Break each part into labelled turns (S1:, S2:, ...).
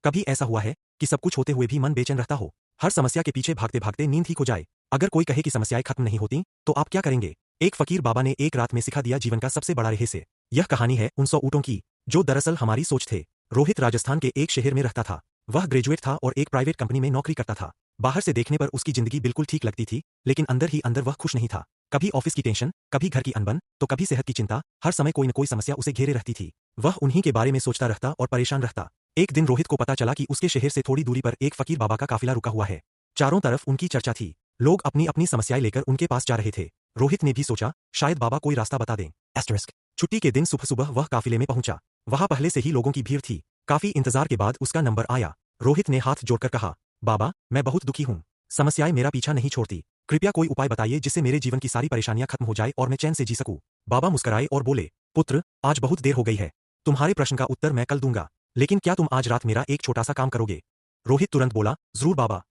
S1: कभी ऐसा हुआ है कि सब कुछ होते हुए भी मन बेचैन रहता हो, हर समस्या के पीछे भागते भागते नींद ही खो जाए। अगर कोई कहे कि समस्याएं खत्म नहीं होती, तो आप क्या करेंगे? एक फकीर बाबा ने एक रात में सिखा दिया जीवन का सबसे बड़ा रहस्य। यह कहानी है उन 100 ऊँटों की, जो दरअसल हमारी सोच थे। रोहित राजस्थान के एक शहर में रहता था। वह ग्रेजुएट था और एक प्राइवेट कंपनी में नौकरी करता था। बाहर से देखने पर उसकी जिंदगी बिल्कुल ठीक लगती थी, लेकिन अंदर ही अंदर वह खुश नहीं था। कभी ऑफिस की टेंशन, कभी घर की अनबन, तो कभी सेहत की चिंता, हर समय कोई न कोई समस्या उसे घेरे रहती थी। वह उन्हीं के बारे में सोचता रहता और परेशान रहता। एक दिन रोहित को पता चला कि उसके शहर से थोड़ी दूरी पर एक फकीर बाबा का काफिला रुका हुआ है। चारों तरफ उनकी चर्चा थी। लोग अपनी अपनी समस्याएं लेकर उनके पास जा रहे थे। रोहित ने भी सोचा, शायद बाबा कोई रास्ता बता दें। छुट्टी के दिन सुबह सुबह वह काफिले में पहुंचा। वहां पहले से ही लोगों की भीड़ थी। काफी इंतजार के बाद उसका नंबर आया। रोहित ने हाथ जोड़कर कहा, बाबा, मैं बहुत दुखी हूँ। समस्याएं मेरा पीछा नहीं छोड़ती। कृपया कोई उपाय बताइए जिससे मेरे जीवन की सारी परेशानियां खत्म हो जाए और मैं चैन से जी सकूं। बाबा मुस्कुराए और बोले, पुत्र, आज बहुत देर हो गई है। तुम्हारे प्रश्न का उत्तर मैं कल दूंगा, लेकिन क्या तुम आज रात मेरा एक छोटा सा काम करोगे? रोहित तुरंत बोला, जरूर बाबा।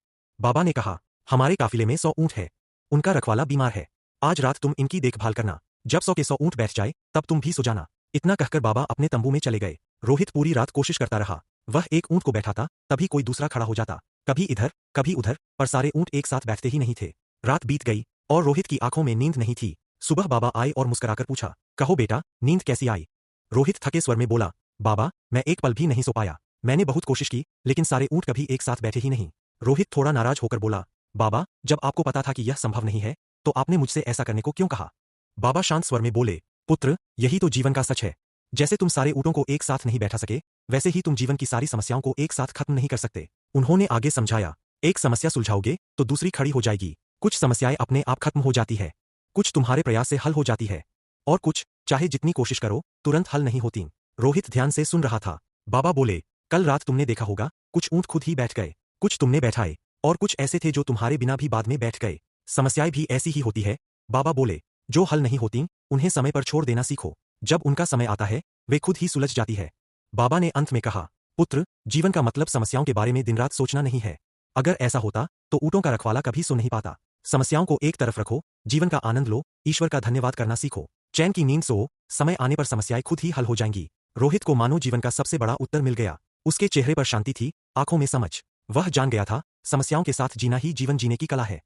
S1: बाबा ने कहा, हमारे काफिले में 100 ऊँट है। उनका रखवाला बीमार है। आज रात तुम इनकी देखभाल करना। जब 100 के 100 ऊँट बैठ जाए, तब तुम भी सो जाना। इतना कहकर बाबा अपने तंबू में चले गए। रोहित पूरी रात कोशिश करता रहा। वह एक ऊँट को बैठाता, तभी कोई दूसरा खड़ा हो जाता। कभी इधर, कभी उधर, पर सारे ऊँट एक साथ बैठते ही नहीं थे। रात बीत गई और रोहित की आंखों में नींद नहीं थी। सुबह बाबा आए और मुस्कुराकर पूछा, कहो बेटा, नींद कैसी आई? रोहित थके स्वर में बोला, बाबा, मैं एक पल भी नहीं सो पाया। मैंने बहुत कोशिश की, लेकिन सारे ऊँट कभी एक साथ बैठे ही नहीं। रोहित थोड़ा नाराज होकर बोला, बाबा, जब आपको पता था कि यह संभव नहीं है, तो आपने मुझसे ऐसा करने को क्यों कहा? बाबा शांत स्वर में बोले, पुत्र, यही तो जीवन का सच है। जैसे तुम सारे ऊँटों को एक साथ नहीं बैठा सके, वैसे ही तुम जीवन की सारी समस्याओं को एक साथ खत्म नहीं कर सकते। उन्होंने आगे समझाया, एक समस्या सुलझाओगे तो दूसरी खड़ी हो जाएगी। कुछ समस्याएं अपने आप खत्म हो जाती है, कुछ तुम्हारे प्रयास से हल हो जाती है, और कुछ, चाहे जितनी कोशिश करो, तुरंत हल नहीं होती। रोहित ध्यान से सुन रहा था। बाबा बोले, कल रात तुमने देखा होगा, कुछ ऊँट खुद ही बैठ गए, कुछ तुमने बैठाए, और कुछ ऐसे थे जो तुम्हारे बिना भी बाद में बैठ गए। समस्याएं भी ऐसी ही होती है। बाबा बोले, जो हल नहीं होती, उन्हें समय पर छोड़ देना सीखो। जब उनका समय आता है, वे खुद ही सुलझ जाती है। बाबा ने अंत में कहा, पुत्र, जीवन का मतलब समस्याओं के बारे में दिन रात सोचना नहीं है। अगर ऐसा होता, तो ऊँटों का रखवाला कभी सो नहीं पाता। समस्याओं को एक तरफ रखो, जीवन का आनंद लो, ईश्वर का धन्यवाद करना सीखो। चैन की नींद सो, समय आने पर समस्याएं खुद ही हल हो जाएंगी। रोहित को मानो जीवन का सबसे बड़ा उत्तर मिल गया। उसके चेहरे पर शांति थी, आंखों में समझ। वह जान गया था, समस्याओं के साथ जीना ही जीवन जीने की कला है।